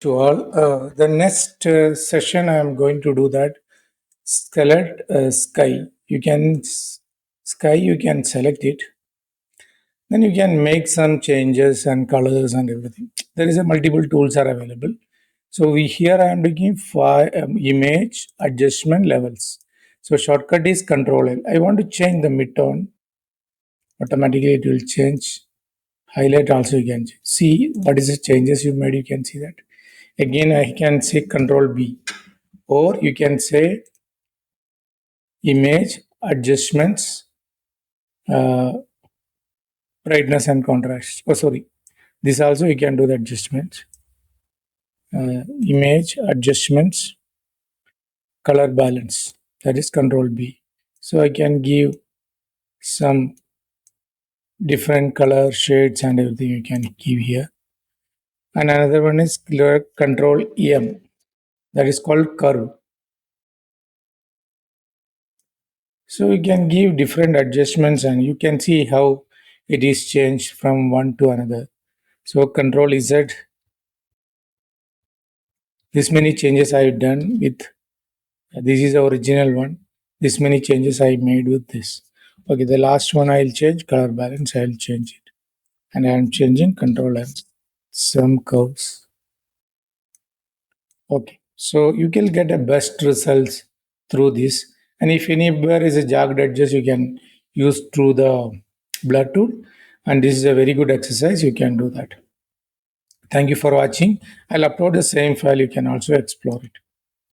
To all. The next session, I am going to do that. Select sky. Sky. You can select it. Then you can make some changes and colors and everything. There is a multiple tools are available. So we here I am looking for image adjustment levels. So shortcut is Control L. I want to change the midtone. Automatically it will change. Highlight also you can see what is the changes you made. You can see that. Again, I can say Control B, or you can say image adjustments, uh, brightness and contrast. Oh, sorry. This also you can do the adjustments. Image adjustments, color balance. That is Control B. So I can give some different color shades and everything you can give here. And another one is Control M. That is called curve. So you can give different adjustments and you can see how it is changed from one to another. So Control Z, this many changes I've done with, this is the original one. This many changes I made with this. Okay, the last one I'll change color balance, I'll change it. And I'm changing Control M. Some curves. Okay, so you can get a best results through this. And if anywhere is a jagged edges, you can use through the blur tool. And this is a very good exercise. You can do that. Thank you for watching. I'll upload the same file. You can also explore it.